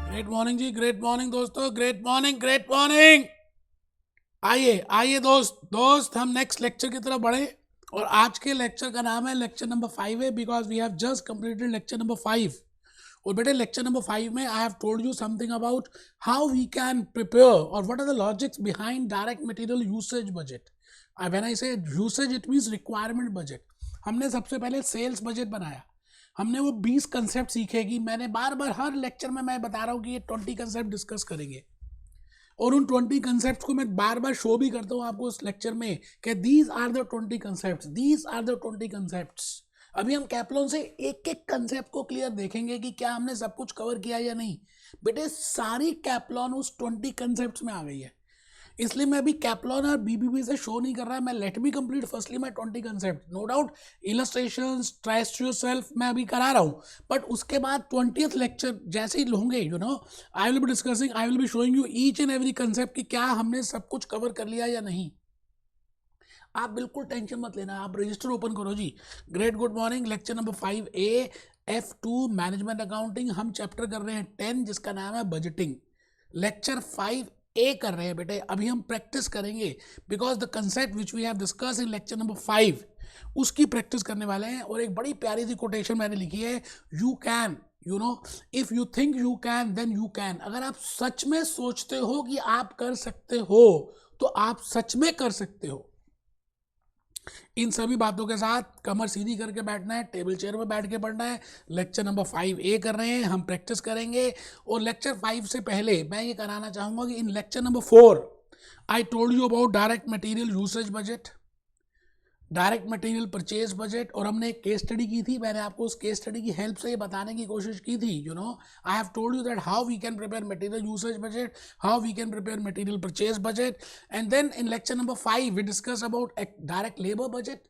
Great morning जी, great morning दोस्तों, great morning, great morning. आइए आइए दोस्त हम नेक्स्ट लेक्चर की तरफ बढ़े। और आज के लेक्चर का नाम है लेक्चर नंबर 5 है, because we have just completed lecture number 5। और बेटे लेक्चर नंबर 5 में I have told you something about how we can prepare और what are the logics behind direct material usage budget. When I say usage it means requirement budget. हमने सबसे पहले sales budget बनाया। हमने वो 20 concept सीखे कि मैंने बार बार हर लेक्चर में मैं बता रहा हूँ कि ये 20 कंसेप्ट डिस्कस करेंगे। और उन 20 कंसेप्ट को मैं बार बार शो भी करता हूँ आपको उस लेक्चर में कि these are the 20 concept, these are the 20 concept. अभी हम कैप्लॉन से एक एक कंसेप्ट को क्लियर देखेंगे कि क्या हमने सब कुछ कवर किया या नहीं। बेटे सारी कैप्लॉन उस 20 कंसेप्ट में आ गई है, इसलिए मैं अभी कैप्लॉन और बीबीबी से शो नहीं कर रहा है। मैं let me complete firstly my 20 concept. No doubt illustrations, trace yourself मैं अभी करा रहा हूँ, बट उसके बाद 20th लेक्चर जैसे ही होंगे आई will be discussing, I will be showing you each and every concept कि क्या हमने सब कुछ कवर कर लिया या नहीं। आप बिल्कुल टेंशन मत लेना, आप रजिस्टर ओपन करो जी। Great good morning, lecture number 5A F2 management accounting. हम चैप्टर कर रहे हैं 10 जिसका नाम है बजटिंग। लेक्चर 5A कर रहे हैं बेटे। अभी हम प्रैक्टिस करेंगे because the concept which we have discuss in lecture number 5 उसकी प्रैक्टिस करने वाले हैं। और एक बड़ी प्यारी सी कोटेशन मैंने लिखी है, you can if you think you can then you can. अगर आप सच में सोचते हो कि आप कर सकते हो तो आप सच में कर सकते हो। इन सभी बातों के साथ कमर सीधी करके बैठना है, टेबल चेयर में बैठ के पढ़ना है। लेक्चर नंबर 5A कर रहे हैं, हम प्रैक्टिस करेंगे। और लेक्चर 5 से पहले मैं ये कराना चाहूँगा कि इन lecture number 4 I told you about direct material usage budget, direct material purchase budget. और हमने एक केस स्टडी की थी, मैंने आपको उस केस स्टडी की हेल्प से ये बताने की कोशिश की थी। I have told you that how we can prepare material usage budget, how we can prepare material purchase budget. And then in lecture number 5 we discuss about direct labour budget.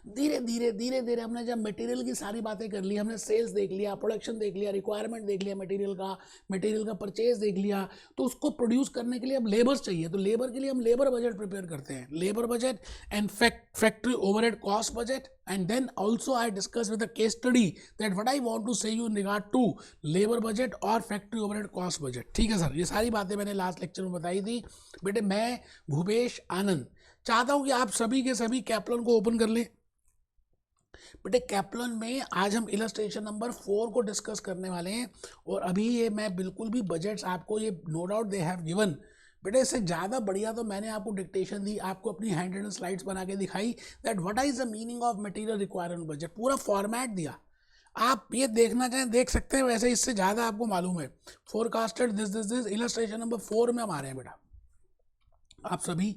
धीरे धीरे धीरे धीरे हमने जब मटेरियल की सारी बातें कर ली, हमने सेल्स देख लिया, प्रोडक्शन देख लिया, रिक्वायरमेंट देख लिया, मटेरियल का परचेज देख लिया, तो उसको प्रोड्यूस करने के लिए अब लेबर्स चाहिए। तो लेबर के लिए हम लेबर बजट प्रिपेयर करते हैं, labour budget and factory overhead cost budget. And then also I discuss with the case study that what I want to say you in regard to labour budget और factory overhead cost budget. ठीक है sir, ये सारी बातें मैंने last lecture में बताई थी। बेटे मैं भूपेश आनंद चाहता हूँ कि आप सभी के सभी कैप्लॉन को ओपन कर लें। बेटे कैप्लॉन में आज हम इलस्ट्रेशन नंबर 4 को डिस्कस करने वाले हैं। और अभी ये मैं बिल्कुल भी बजट्स आपको ये no doubt they have given. बेटे इससे ज़्यादा बढ़िया तो मैंने आपको डिक्टेशन दी, आपको अपनी हैंड रिटन स्लाइड्स बना के दिखाई that what is the meaning of material requirement budget, पूरा फॉर्मेट दिया। आप ये देखना चाहें देख सकते हैं, वैसे इससे ज़्यादा आपको मालूम है। फोरकास्टेड दिस इलस्ट्रेशन नंबर 4 में हम आ रहे हैं बेटा। आप सभी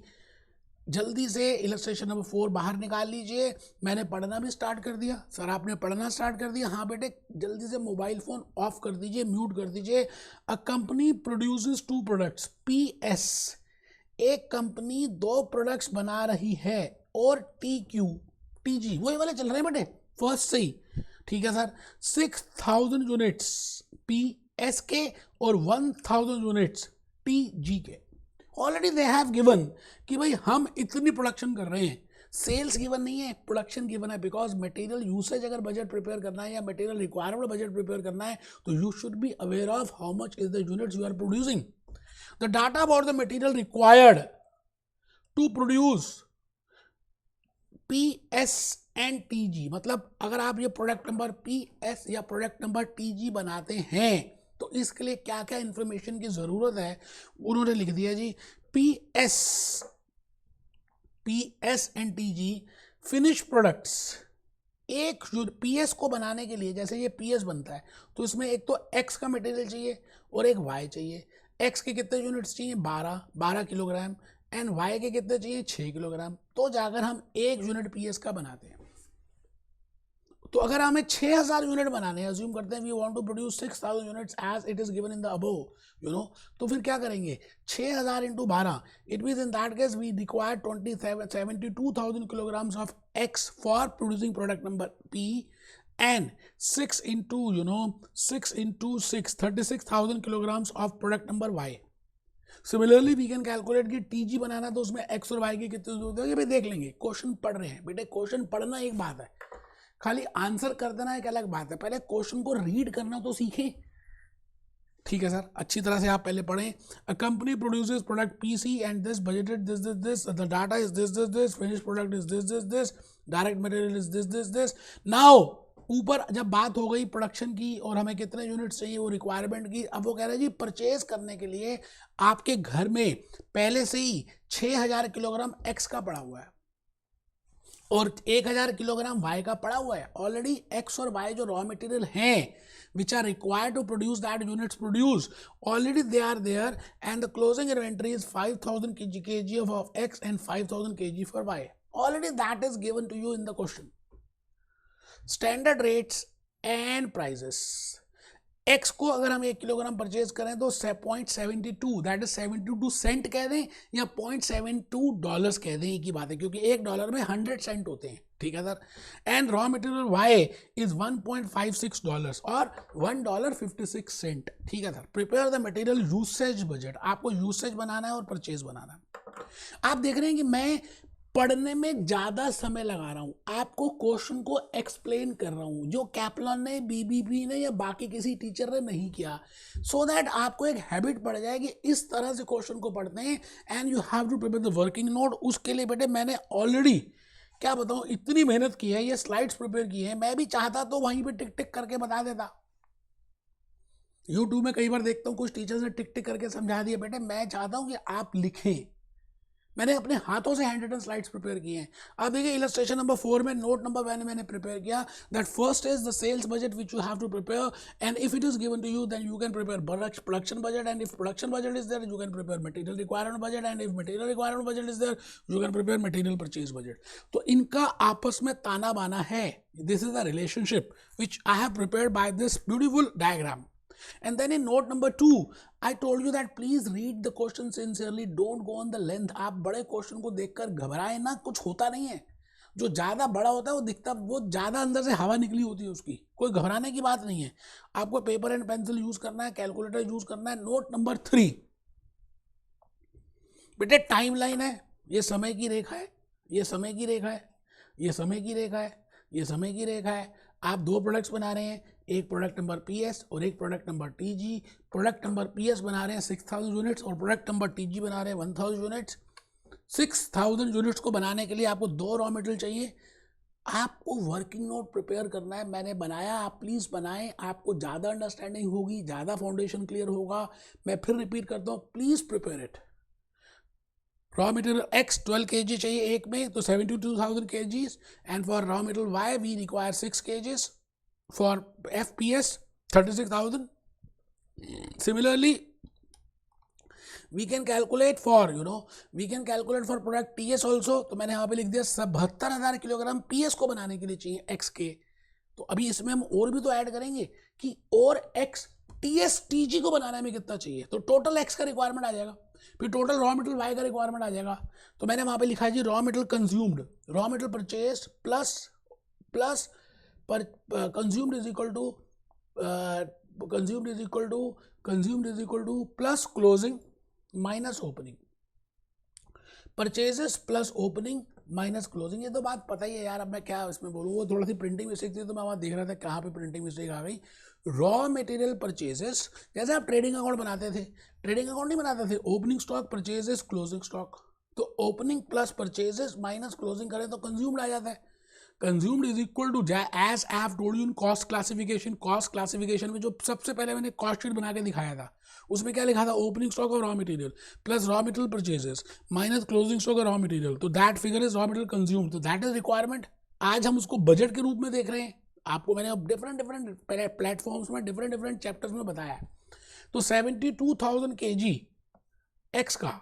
जल्दी से इलस्ट्रेशन नंबर 4 बाहर निकाल लीजिए। मैंने पढ़ना भी स्टार्ट कर दिया। सर आपने पढ़ना स्टार्ट कर दिया? हाँ बेटे, जल्दी से मोबाइल फ़ोन ऑफ कर दीजिए, म्यूट कर दीजिए। A company produces 2 products, PS। एक कंपनी 2 प्रोडक्ट्स बना रही है। और TG वही वाले चल रहे हैं बेटे फर्स्ट से ही। ठीक है सर। 6000 यूनिट्स PS के और 1000 यूनिट्स TG के। ऑलरेडी दे हैव गिवन कि भाई हम इतनी प्रोडक्शन कर रहे हैं। सेल्स गिवन नहीं है, प्रोडक्शन गिवन है। बिकॉज मटेरियल यूसेज अगर बजट प्रिपेयर करना है या मटेरियल रिक्वायरमेंट बजट प्रिपेयर करना है तो you should be aware of how much is the units you are producing. The data about the material required to produce PS and TG, मतलब अगर आप ये प्रोडक्ट नंबर PS या product number TG बनाते हैं तो इसके लिए क्या क्या इंफॉर्मेशन की ज़रूरत है उन्होंने लिख दिया जी। PS and TG finish products. एक PS को बनाने के लिए, जैसे ये PS बनता है तो इसमें एक तो X का मटेरियल चाहिए और एक Y चाहिए। X के कितने यूनिट्स चाहिए? 12 किलोग्राम। एंड Y के कितने चाहिए? 6 किलोग्राम। तो जाकर हम 1 यूनिट PS का बनाते हैं। तो अगर हमें 6000 यूनिट बनाने हैं, अज्यूम करते हैं we want to produce 6000 units as it is given in the above, तो फिर क्या करेंगे? 6000 into 12, it means in that case we require 72,000 kilograms of X for producing product number P and 6 into 6 36,000 kilograms of product number Y। Similarly we can calculate कि TG बनाना तो उसमें X और Y की कितनी जरूरत है, ये भी देख लेंगे। क्वेश्चन पढ़ रहे हैं बेटे, क्वेश्चन पढ़ना एक बात है, खाली आंसर कर देना एक अलग बात है। पहले क्वेश्चन को रीड करना तो सीखें। ठीक है सर, अच्छी तरह से आप पहले पढ़ें. A company produces product PC and this budgeted this, the data is this, finish product is this, direct material is this. Now ऊपर जब बात हो गई प्रोडक्शन की और हमें कितने यूनिट्स चाहिए वो रिक्वायरमेंट की, अब वो कह रहे हैं जी परचेज करने के लिए आपके घर में पहले से ही 6000 किलोग्राम एक्स का पड़ा हुआ है और 1000 किलोग्राम वाई का पड़ा हुआ है. ऑलरेडी एक्स और वाई जो रॉ मटेरियल हैं which are required to produce that units produced, already they are there, and the closing inventory is 5000 kg of x and 5000 kg for y. Already that is given to you in the question. Standard rates and prices. X को अगर हम 1 kilogram purchase करें तो 0.72 that is 72 Saint कह दें या $0.72 कह दें, एक ही बात है क्योंकि $1 में 100 सेंट होते हैं. ठीक है sir. And raw material Y is $1.56 और $1.56. ठीक है sir. Prepare the material usage budget. आपको यूसेज बनाना है और परचेज बनाना है. आप देख रहे हैं कि मैं पढ़ने में ज़्यादा समय लगा रहा हूँ, आपको क्वेश्चन को एक्सप्लेन कर रहा हूँ जो कैप्लॉन ने, बीबीबी ने या बाकी किसी टीचर ने नहीं किया, सो दैट आपको एक हैबिट पड़ जाए कि इस तरह से क्वेश्चन को पढ़ते हैं. And you have to prepare the working note. उसके लिए बेटे मैंने ऑलरेडी क्या बताऊँ इतनी मेहनत की है, ये स्लाइड्स प्रिपेयर की है. मैं भी चाहता तो वहीं पर टिक टिक करके बता देता. यूट्यूब में कई बार देखता हूँ कुछ टीचर्स ने टिक टिक करके समझा दिया. बेटे मैं चाहता हूँ कि आप लिखें. मैंने अपने हाथों से हैंड रिटन स्लाइड्स प्रिपेयर किए हैं. अब देखिए इलस्ट्रेशन नंबर 4 में नोट नंबर 1 मैंने प्रिपेयर किया that first is the sales budget which you have to prepare, and if it is given to you then you can prepare production budget, and if production budget is there you can prepare material requirement budget, and if material requirement budget is there you can prepare material purchase budget. तो इनका आपस में ताना बाना है. This is the relationship which I have prepared by this beautiful diagram. And then in note number 2, I told you that please read the question sincerely, don't go on the length. आप बड़े question को देखकर घबराएं ना, कुछ होता नहीं है. जो ज़्यादा बड़ा होता है वो दिखता, वो ज़्यादा अंदर से हवा निकली होती है उसकी, कोई घबराने की बात नहीं है. आपको पेपर एंड पेंसिल यूज करना है, कैलकुलेटर यूज करना है. नोट नंबर 3 बेटे टाइम लाइन है, ये समय की रेखा है, ये समय की रेखा है, ये समय की रेखा है, ये समय की रेखा है. आप 2 प्रोडक्ट्स बना रहे हैं, एक प्रोडक्ट नंबर पीएस और एक product number TG. Product number PS बना रहे हैं 6000 यूनिट्स और प्रोडक्ट नंबर टीजी बना रहे हैं 1000 यूनिट्स. 6000 यूनिट्स को बनाने के लिए आपको 2 रॉ मटेरियल चाहिए. आपको वर्किंग नोट प्रिपेयर करना है. मैंने बनाया, आप प्लीज़ बनाएं. आपको ज़्यादा अंडरस्टैंडिंग होगी, ज़्यादा फाउंडेशन क्लियर होगा. मैं फिर रिपीट करता हूँ, please prepare it. Raw material X 12 kg चाहिए एक में, तो 72,000 kgs. And for raw material Y we require 6 kgs. For FPS 36,000. Similarly, we can calculate for product TS also. तो मैंने यहाँ पे लिख दिया 72,000 किलोग्राम PS को बनाने के लिए चाहिए X के. तो अभी इसमें हम और भी तो ऐड करेंगे कि और X TS TG को बनाने में कितना चाहिए, तो टोटल X का रिक्वायरमेंट आ जाएगा. फिर टोटल रॉ मटेरियल वाई का रिक्वायरमेंट आ जाएगा. तो मैंने वहाँ पे लिखा है जी raw material consumed, raw material purchase plus consumed is equal to plus closing minus opening. Purchases plus opening minus closing. ये तो बात पता ही है यार, अब मैं क्या इसमें बोलूँ. वो थोड़ा सी प्रिंटिंग मिस्टेक थी तो मैं वहाँ देख रहा था कहाँ पे प्रिंटिंग मिस्टेक आ गई. रॉ मटेरियल परचेजेस, जैसे आप ट्रेडिंग अकाउंट बनाते थे, ट्रेडिंग अकाउंट नहीं बनाते थे, opening stock purchases closing stock. तो opening plus purchases minus closing करें तो कंज्यूम्ड आ जाता है. Consumed is equal to, as I have told you in cost classification. Cost classification में जो सबसे पहले मैंने कॉस्ट शीट बना के दिखाया था उसमें क्या लिखा था, opening stock of raw material plus raw material purchases minus closing stock of raw material. तो that figure is raw material consumed. तो दैट इज रिक्वायरमेंट. आज हम उसको बजट के रूप में देख रहे हैं. आपको मैंने अब डिफरेंट प्लेटफॉर्म्स में डिफरेंट चैप्टर्स में बताया है. तो 72,000 kg एक्स का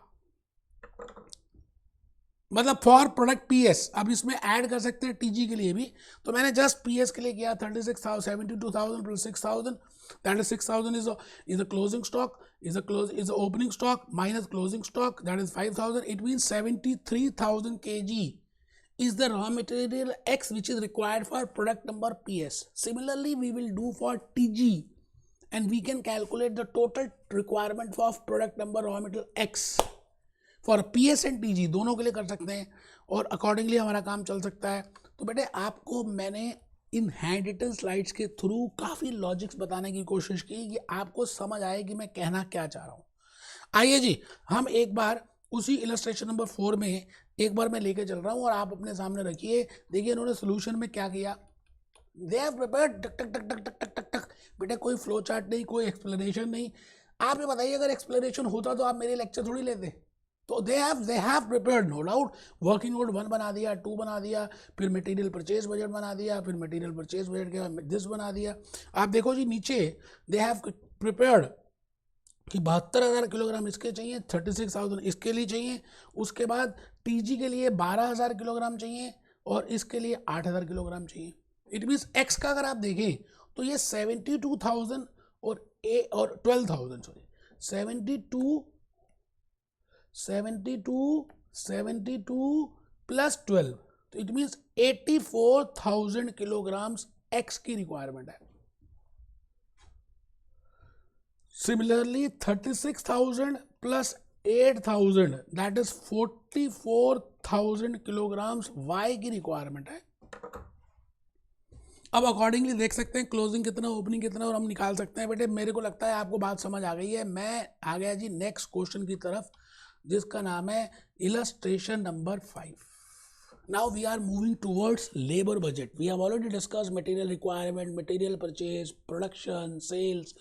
मतलब फॉर प्रोडक्ट पीएस. अब इसमें ऐड कर सकते हैं टीजी के लिए भी. तो मैंने जस्ट पीएस के लिए किया 72,000 plus 6,000, that is 6,000 is a closing stock, is a opening stock minus closing stock, that is 5,000. It means 73,000 kg is the raw material X which is required for product number PS. Similarly, we will do for TG and we can calculate the total requirement of product number raw material X. For PS and TG दोनों के लिए कर सकते हैं और accordingly हमारा काम चल सकता है. तो बेटे आपको मैंने इन हैंड रिटन स्लाइड्स के थ्रू काफ़ी लॉजिक्स बताने की कोशिश की कि आपको समझ आए कि मैं कहना क्या चाह रहा हूँ। आइए जी, हम एक बार उसी इलस्ट्रेशन नंबर 4 में एक बार मैं लेके चल रहा हूँ और आप अपने सामने रखिए। देखिए इन्होंने सोल्यूशन में क्या किया, दे हैव प्रिपेयर्ड टक टक टक टक टक टक टक टक। बेटा कोई फ्लो चार्ट नहीं, कोई एक्सप्लेनेशन नहीं। आप ये बताइए अगर एक्सप्लेनेशन होता तो आप मेरे लेक्चर थोड़ी लेते। तो they have prepared, no doubt. Working note 1 बना दिया, 2 बना दिया, फिर मटेरियल परचेज बजट बना दिया, फिर मटेरियल परचेज बजट के बाद दिस बना दिया। आप देखो जी नीचे दे हैव प्रिपेयर्ड कि 72,000 किलोग्राम इसके चाहिए, 36,000 इसके लिए चाहिए, उसके बाद टीजी के लिए 12,000 किलोग्राम चाहिए और इसके लिए 8,000 किलोग्राम चाहिए। इट मीन्स एक्स का अगर आप देखें तो ये 72,000 और 12,000 सॉरी 72 प्लस 12, तो इट मीन्स 84,000 किलोग्राम्स एक्स की रिक्वायरमेंट है। Similarly 36,000 plus 8,000 that is 44,000 kilograms Y की रिक्वायरमेंट है। अब अकॉर्डिंगली देख सकते हैं क्लोजिंग कितना, ओपनिंग कितना, और हम निकाल सकते हैं। बेटे मेरे को लगता है आपको बात समझ आ गई है। मैं आ गया जी नेक्स्ट क्वेश्चन की तरफ, जिसका नाम है illustration number 5। Now we are moving towards labour budget. We have already discuss material requirement, material purchase, production, sales.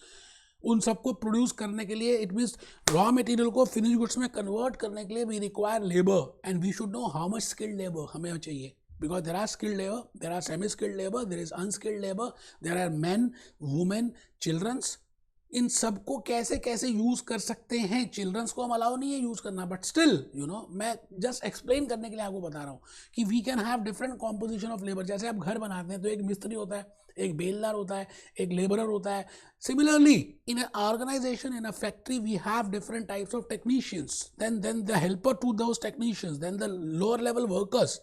उन सबको प्रोड्यूस करने के लिए, इट मीन्स रॉ मटेरियल को फिनिश गुड्स में कन्वर्ट करने के लिए we require labour, and we should know how much skilled labour हमें चाहिए। Because there are skilled labor, there are semi-skilled labor, there is unskilled labor, there are men, women, childrens. इन सबको कैसे कैसे use कर सकते हैं। चिल्ड्रंस को हम अलाउ नहीं है यूज करना, बट स्टिल मैं जस्ट एक्सप्लेन करने के लिए आपको बता रहा हूँ कि we can have different composition of labour. जैसे आप घर बनाते हैं तो एक मिस्त्री होता है, एक बेलदार होता है, एक लेबरर होता है। Similarly in a organisation, in a factory, we have different types of technicians, then the helper to those technicians, then the lower level workers,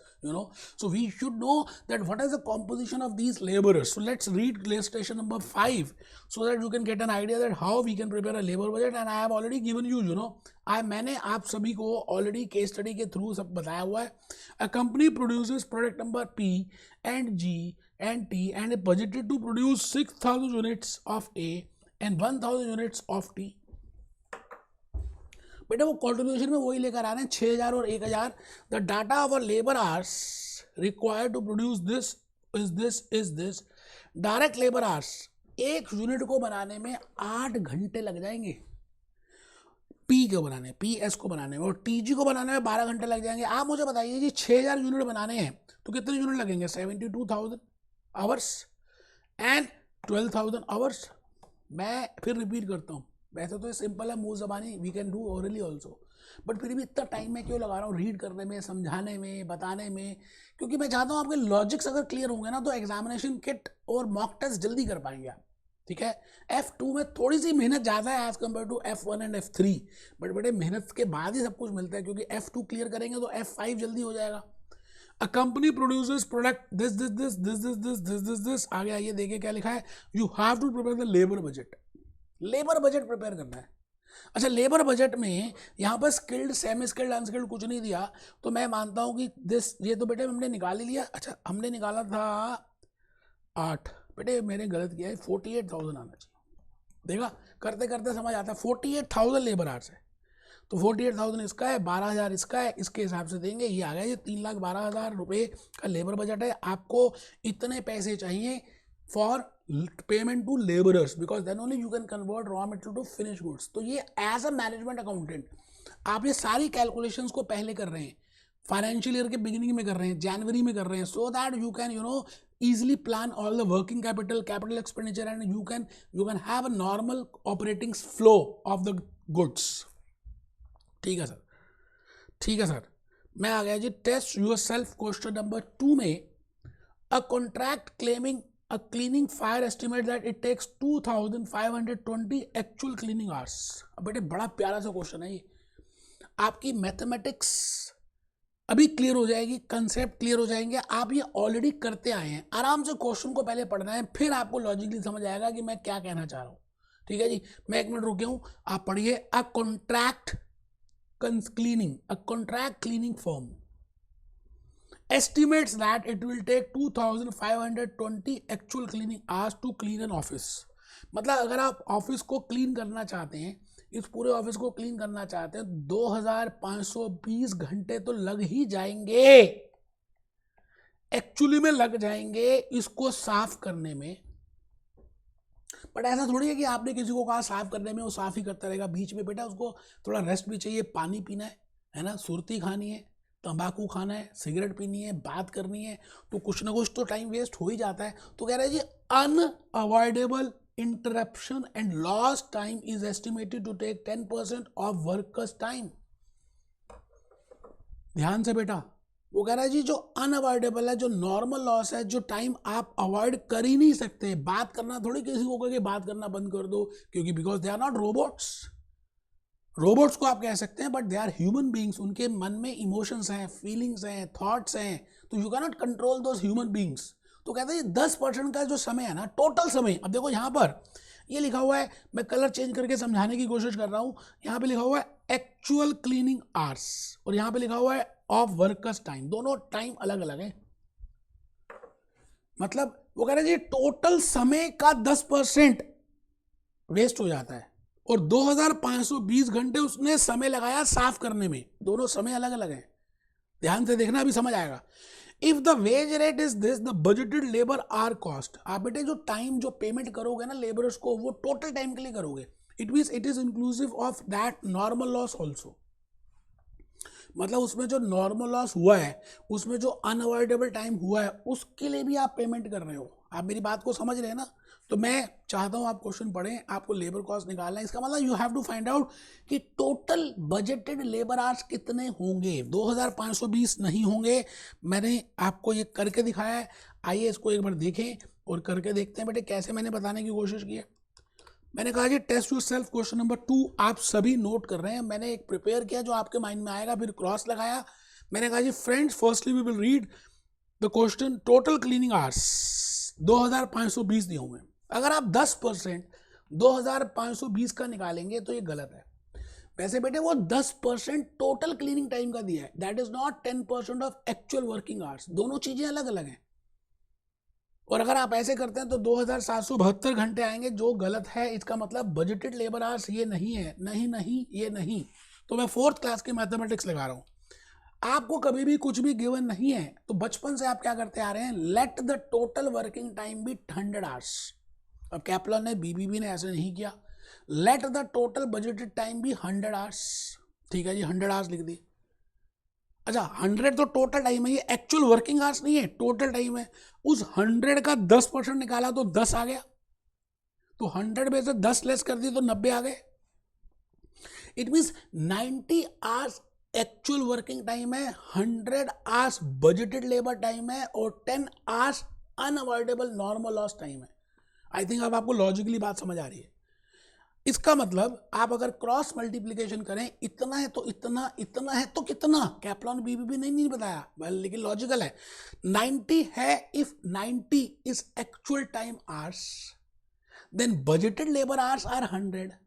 so we should know that what is the composition of these laborers. So let's read illustration number 5 so that you can get an idea that how we can prepare a labor budget. And I have already given you, मैंने आप सभी को already case study के through सब बताया हुआ है। A company produces product number P and G and T and is budgeted to produce 6,000 units of A and 1,000 units of T. बेटा वो कॉन्ट्रीब्यूशन में वही लेकर आ रहे हैं 6,000 और 1,000। The data of labour hours required to produce this is this. Direct labour hours एक unit को बनाने में 8 घंटे लग जाएंगे, पी को बनाने, PS को बनाने में, और TG को बनाने में 12 घंटे लग जाएंगे। आप मुझे बताइए जी 6,000 यूनिट बनाने हैं तो कितने यूनिट लगेंगे? 72,000 आवर्स एंड 12,000 आवर्स। मैं फिर रिपीट करता हूँ, वैसे तो ये सिंपल है, मुंह ज़बानी, we can do orally also, but फिर भी इतना टाइम मैं क्यों लगा रहा हूँ रीड करने में, समझाने में, बताने में? क्योंकि मैं चाहता हूँ आपके लॉजिक्स अगर क्लियर होंगे ना तो एग्जामिनेशन किट और मॉक टेस्ट जल्दी कर पाएंगे आप। ठीक है, F2 में थोड़ी सी मेहनत ज़्यादा है as compare to F1 and F3, but बेटे मेहनत के बाद ही सब कुछ मिलता है, क्योंकि F2 क्लियर करेंगे तो F5 जल्दी हो जाएगा। A company produces product this। आगे आइए देखिए क्या लिखा है। You have to prepare the labor budget। Labour budget prepare करना है। अच्छा, लेबर बजट में यहाँ पर स्किल्ड, सेमी स्किल्ड, अनस्किल्ड कुछ नहीं दिया, तो मैं मानता हूँ कि ये तो बेटे हमने निकाल ही लिया। अच्छा, हमने निकाला था 8, बेटे मैंने गलत किया है, 48,000 आना चाहिए। देखा, करते करते समझ आता है 48,000 लेबर आवर्स है, तो 48,000 इसका है, 12,000 इसका है, इसके हिसाब से देंगे। ये आ गया, ये 3,12,000 रुपये का लेबर बजट है। आपको इतने पैसे चाहिए for payment to labourers, because then only you can convert raw material to finish goods. तो ये एज अ मैनेजमेंट अकाउंटेंट आप ये सारी कैलकुलेशंस को पहले कर रहे हैं, फाइनेंशियल ईयर के बिगिनिंग में कर रहे हैं, जनवरी में कर रहे हैं, so that you can easily plan all the working capital expenditure, and you can have a normal operating flow of the goods। ठीक है सर, ठीक है सर। मैं आ गया जी test yourself question number 2 में। A contract cleaning a cleaning fire estimate that it takes 2,520 actual cleaning hours। अब बेटे बड़ा प्यारा सा क्वेश्चन है ये, आपकी मैथमेटिक्स अभी क्लियर हो जाएगी, कंसेप्ट क्लियर हो जाएंगे। आप ये ऑलरेडी करते आए हैं, आराम से क्वेश्चन को पहले पढ़ना है, फिर आपको लॉजिकली समझ आएगा कि मैं क्या कहना चाह रहा हूँ। ठीक है जी, मैं 1 मिनट रुके हूँ, आप पढ़िए। A contract cleaning firm estimates that it will take 2520 actual cleaning hours to clean an office. मतलब अगर आप ऑफिस को क्लीन करना चाहते हैं, इस पूरे ऑफिस को क्लीन करना चाहते हैं, 2520 घंटे तो लग ही जाएंगे, एक्चुअली में लग जाएंगे इसको साफ करने में. बट ऐसा थोड़ी है कि आपने किसी को कहा साफ करने में वो साफ ही करता रहेगा. बीच में बेटा उसको थोड़ा रेस्ट भी चाहिए, पानी पीना है ना, सुरती खानी है, तंबाकू खाना है, सिगरेट पीनी है, बात करनी है, तो कुछ ना कुछ तो टाइम वेस्ट हो ही जाता है. तो कह रहे हैं जी unavoidable interruption and lost time is estimated to take 10% of workers time. ध्यान से बेटा, वो कह रहा है जी जो अनअवॉइडेबल है, जो नॉर्मल लॉस है, जो टाइम आप अवॉइड कर ही नहीं सकते. बात करना थोड़ी किसी को कहे बात करना बंद कर दो, क्योंकि because they are not robots. Robots को आप कह सकते हैं but they are human beings. उनके मन में इमोशंस हैं, फीलिंग्स हैं, थॉट्स हैं, तो you can not control those human beings. तो कहते हैं 10% का जो समय है ना, टोटल समय. अब देखो यहाँ पर ये लिखा हुआ है, मैं कलर चेंज करके समझाने की कोशिश कर रहा हूँ. यहाँ पे लिखा हुआ है एक्चुअल क्लीनिंग आवर्स और यहाँ पे लिखा हुआ है ऑफ वर्कर्स टाइम. दोनों टाइम अलग अलग है. मतलब वो कह रहे हैं जी टोटल समय का 10% वेस्ट हो जाता है और 2520 घंटे उसने समय लगाया साफ करने में. दोनों समय अलग अलग है. ध्यान से देखना, अभी समझ आएगा. If the wage rate is this, the budgeted labour are cost. आप बेटे जो टाइम जो पेमेंट करोगे ना लेबरर्स को, वो टोटल टाइम के लिए करोगे. It means it is inclusive of that normal loss also. मतलब उसमें जो नॉर्मल लॉस हुआ है, उसमें जो अनअवॉइडेबल टाइम हुआ है, उसके लिए भी आप पेमेंट कर रहे हो. आप मेरी बात को समझ रहे हैं ना. तो मैं चाहता हूं आप क्वेश्चन पढ़ें, आपको लेबर कॉस्ट निकालना है. इसका मतलब you have to find out कि टोटल बजटेड लेबर आवर्स कितने होंगे. 2520 नहीं होंगे. मैंने आपको ये करके दिखाया है. आइए इसको एक बार देखें और करके देखते हैं बेटे कैसे मैंने बताने की कोशिश की है. मैंने कहा जी test yourself question number 2 आप सभी नोट कर रहे हैं. मैंने एक प्रिपेयर किया जो आपके माइंड में आएगा, फिर क्रॉस लगाया. मैंने कहा जी friends, firstly we will read the question. Total cleaning hours 2520 दिए हुए हैं. अगर आप 10% 2520 का निकालेंगे तो ये गलत है. वैसे बेटे वो 10% टोटल क्लीनिंग टाइम का दिया है. That is not 10% of actual working hours. दोनों चीजें अलग अलग हैं. और अगर आप ऐसे करते हैं तो 2772 घंटे आएंगे, जो गलत है. इसका मतलब बजटेड लेबर आवर्स ये नहीं है. नहीं ये नहीं. तो मैं 4th क्लास की मैथमेटिक्स लगा रहा हूं. आपको कभी भी कुछ भी गिवन नहीं है तो बचपन से आप क्या करते आ रहे हैं, let the total working time be 100 hours. अब कैप्लन ने, बीबीबी ने ऐसे नहीं किया. Let the total budgeted time be 100 hours. ठीक है जी, 100 आवर्स लिख दी. अच्छा 100 तो टोटल टाइम है, ये एक्चुअल वर्किंग आवर्स नहीं है, टोटल टाइम है. उस 100 का 10% निकाला तो 10 आ गया. तो 100 में से 10 लेस कर दी तो 90 आ गए. It means 90 hours actual working time है, 100 आवर्स बजटेड लेबर टाइम है और 10 hours unavoidable normal loss time है. आई थिंक अब आपको लॉजिकली बात समझ आ रही है. इसका मतलब आप अगर क्रॉस मल्टीप्लिकेशन करें, इतना है तो इतना, इतना है तो कितना. कैप्लॉन बीबीबी नहीं बताया, लेकिन लॉजिकल है. 90 है. If 90 is actual time hours, then budgeted labour hours are 100.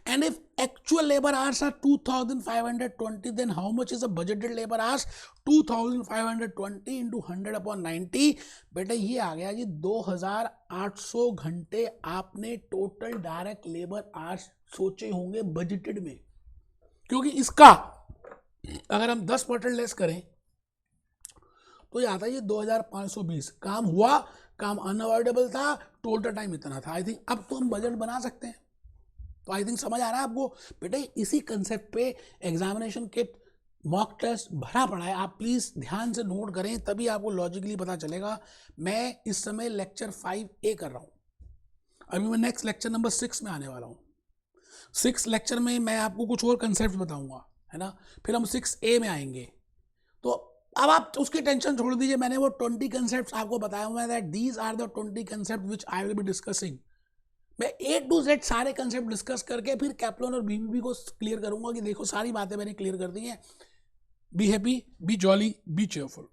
And if actual labor hours are 2520, then how much is a budgeted labor hours? 2520 into 100 upon 90. बेटा ये आ गया जी 2800 घंटे आपने टोटल डायरेक्ट लेबर आवर्स सोचे होंगे budgeted में. क्योंकि इसका अगर हम 10% लेस करें तो ये आता है ये 2520. काम हुआ, काम अनअवॉइडेबल था, टोटल टाइम इतना था. आई थिंक अब तो हम बजट बना सकते हैं. तो आई थिंक समझ आ रहा है आपको बेटे. इसी कंसेप्ट पे एग्जामिनेशन किट मॉक टेस्ट भरा पड़ा है. आप प्लीज़ ध्यान से नोट करें, तभी आपको लॉजिकली पता चलेगा. मैं इस समय लेक्चर 5A कर रहा हूँ. अभी मैं नेक्स्ट लेक्चर नंबर 6 में आने वाला हूँ. 6 लेक्चर में मैं आपको कुछ और कंसेप्ट बताऊँगा, है ना. फिर हम 6A में आएंगे. तो अब आप उसकी टेंशन छोड़ दीजिए. मैंने वो 20 कंसेप्ट आपको बताया हुआ है, that these are the 20 concept which I will be discussing. मैं A to Z सारे कंसेप्ट डिस्कस करके फिर कैप्लॉन और बीबीबी को क्लियर करूंगा कि देखो सारी बातें मैंने क्लियर कर दी हैं. Be happy, B jolly, B cheerful.